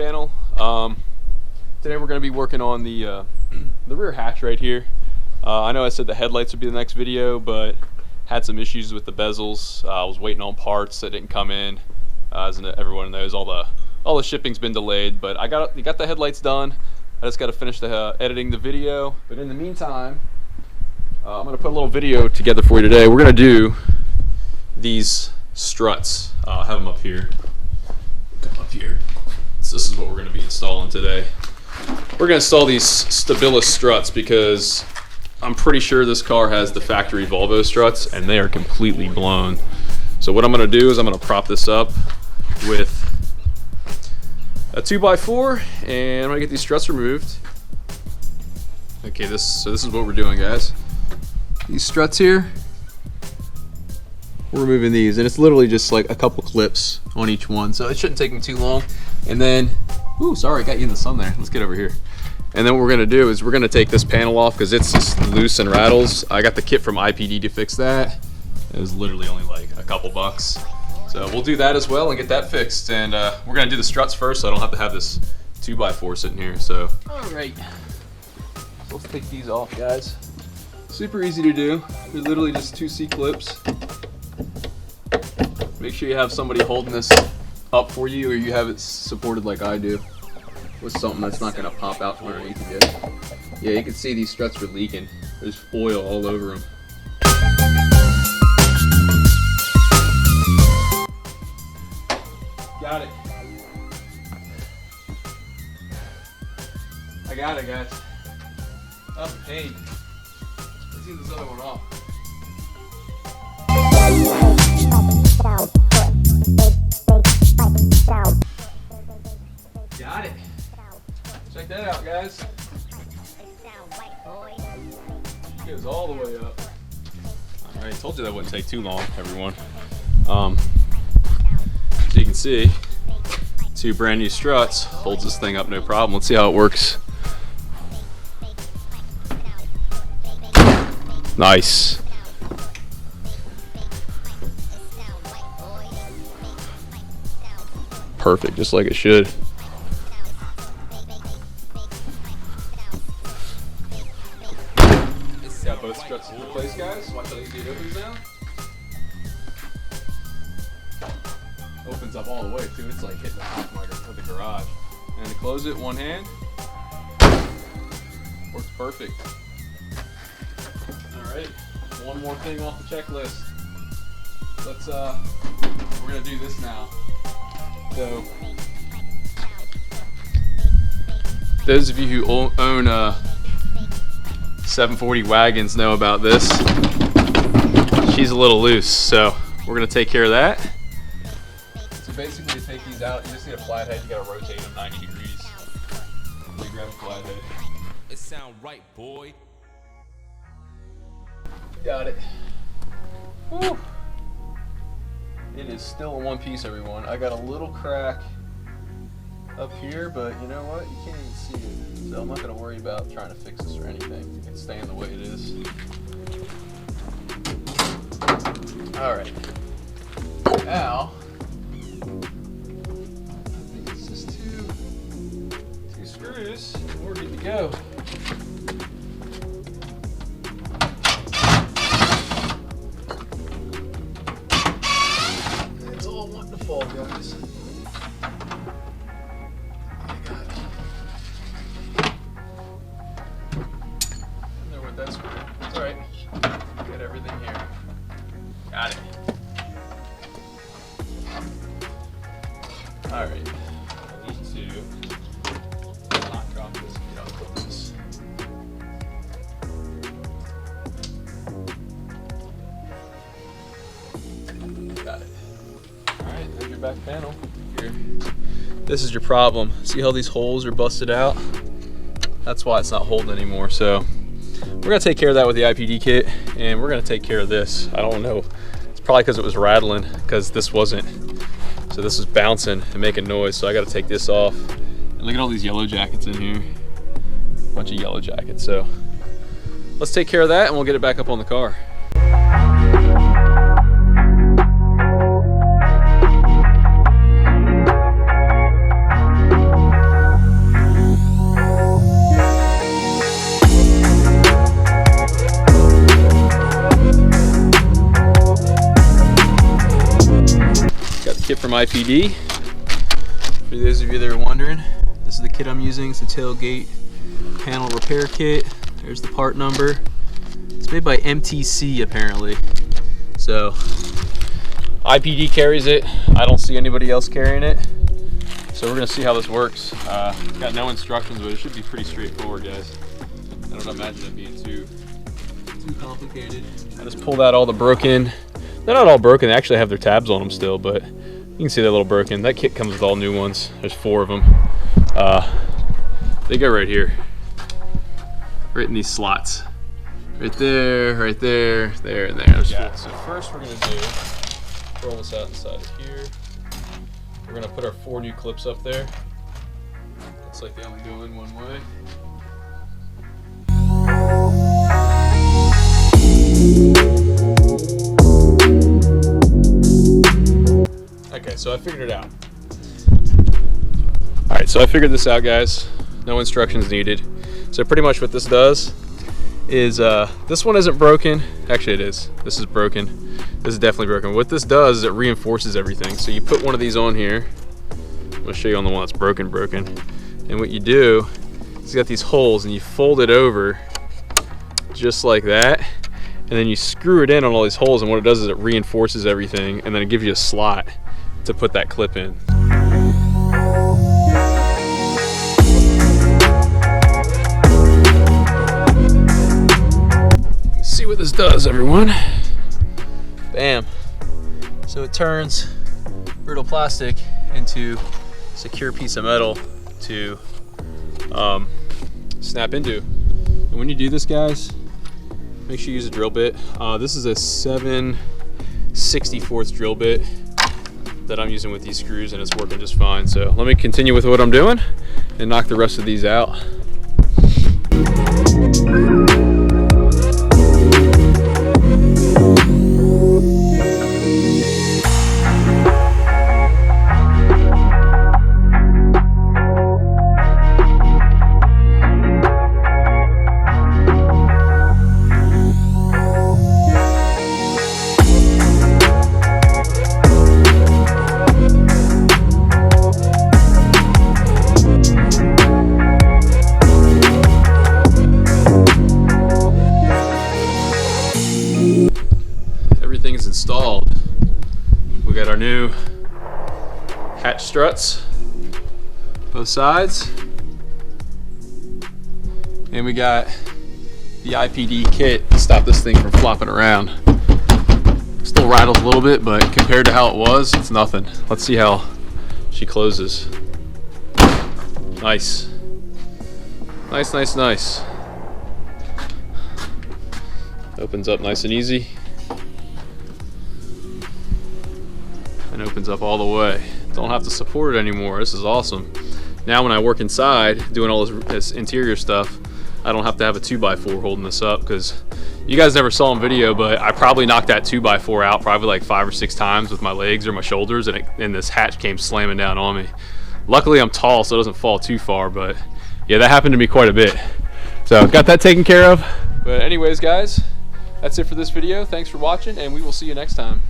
channel. Today we're going to be working on the rear hatch right here. I know I said the headlights would be the next video, but had some issues with the bezels. I was waiting on parts that didn't come in. As everyone knows, all the shipping's been delayed, but I got the headlights done. I just got to finish editing the video. But in the meantime, I'm going to put a little video together for you today. We're going to do these struts. I'll have them up here. Come up here. So this is what we're going to be installing today. We're going to install these Stabilis struts because I'm pretty sure this car has the factory Volvo struts and they are completely blown. So what I'm going to do is I'm going to prop this up with a 2x4 and I'm going to get these struts removed. Okay, so this is what we're doing, guys. These struts here, we're removing these, and it's literally just like a couple clips on each one, so it shouldn't take me too long. And then, ooh, sorry, I got you in the sun there. Let's get over here. And then what we're gonna do is we're gonna take this panel off because it's just loose and rattles. I got the kit from IPD to fix that. It was literally only like a couple bucks. So we'll do that as well and get that fixed. And we're gonna do the struts first, so I don't have to have this 2x4 sitting here. So, all right, so let's take these off, guys. Super easy to do. They're literally just 2 C-clips. Make sure you have somebody holding this up for you, or you have it supported like I do with something that's not going to pop out from underneath you. Yeah, you can see these struts were leaking. There's oil all over them. Got it. I got it, guys. Oh, pain. Let's get this other one off. Got it. Check that out, guys. It goes all the way up. All right, told you that wouldn't take too long, everyone. So you can see, 2 brand new struts holds this thing up no problem. Let's see how it works. Nice. Perfect, just like it should. Got both struts in place, guys. Watch how easy it opens now. Opens up all the way too. It's like hitting the top of the garage. And to close it, one hand. Works perfect. All right, one more thing off the checklist. We're gonna do this now. So, those of you who own 740 wagons know about this. She's a little loose, so we're gonna take care of that. So basically, to take these out, you just need a flathead. You gotta rotate them 90 degrees. So you grab a flathead. It sound right, boy. Got it. Whew. It is still in one piece, everyone. I got a little crack up here, but you know what? You can't even see it. So I'm not going to worry about trying to fix this or anything. It's staying the way it is. All right. Now, I think it's just 2 screws. We're good to go. Guys. I got it. In there with that screw. It's alright. Got everything here. Got it. Alright. I need to knock off this and get off of this. Got it. Alright, there's your back panel. Here. This is your problem. See how these holes are busted out? That's why it's not holding anymore. So we're gonna take care of that with the IPD kit, and we're gonna take care of this. I don't know. It's probably because it was rattling, because this wasn't. So this is bouncing and making noise. So I gotta take this off. And look at all these yellow jackets in here. A bunch of yellow jackets. So let's take care of that and we'll get it back up on the car. from IPD. For those of you that are wondering, this is the kit I'm using. It's a tailgate panel repair kit. There's the part number. It's made by MTC apparently. So IPD carries it. I don't see anybody else carrying it. So we're gonna see how this works. Got no instructions, but it should be pretty straightforward, guys. I don't imagine it being too complicated. I just pulled out all the broken. They're not all broken. They actually have their tabs on them still, but you can see they're a little broken. That kit comes with all new ones. There's 4 of them. They go right here, right in these slots. Right there, there, and there. There's 4. So first we're gonna do, roll this out inside of here. We're gonna put our 4 new clips up there. Looks like they only go in one way. Okay, so I figured it out. All right, so I figured this out, guys. No instructions needed. So pretty much what this does is, this one isn't broken. Actually it is. This is broken. This is definitely broken. What this does is it reinforces everything. So you put one of these on here. I'm gonna show you on the one that's broken. And what you do is you got these holes and you fold it over just like that. And then you screw it in on all these holes, and what it does is it reinforces everything, and then it gives you a slot to put that clip in. Let's see what this does, everyone. Bam. So it turns brittle plastic into a secure piece of metal to snap into. And when you do this, guys, make sure you use a drill bit. This is a 7/64 drill bit that I'm using with these screws, and it's working just fine. So let me continue with what I'm doing and knock the rest of these out. Everything's installed. We got our new hatch struts, both sides, and we got the IPD kit to stop this thing from flopping around. Still rattles a little bit, but compared to how it was, it's nothing. Let's see how she closes. Nice. Nice. Opens up nice and easy. And opens up all the way. Don't have to support it anymore. This is awesome. Now when I work inside doing all this interior stuff, I don't have to have a 2x4 holding this up, because you guys never saw in video, but I probably knocked that 2x4 out probably like 5 or 6 times with my legs or my shoulders, and this hatch came slamming down on me. Luckily I'm tall, so it doesn't fall too far, but yeah, that happened to me quite a bit. So got that taken care of. But anyways, guys, that's it for this video. Thanks for watching, and we will see you next time.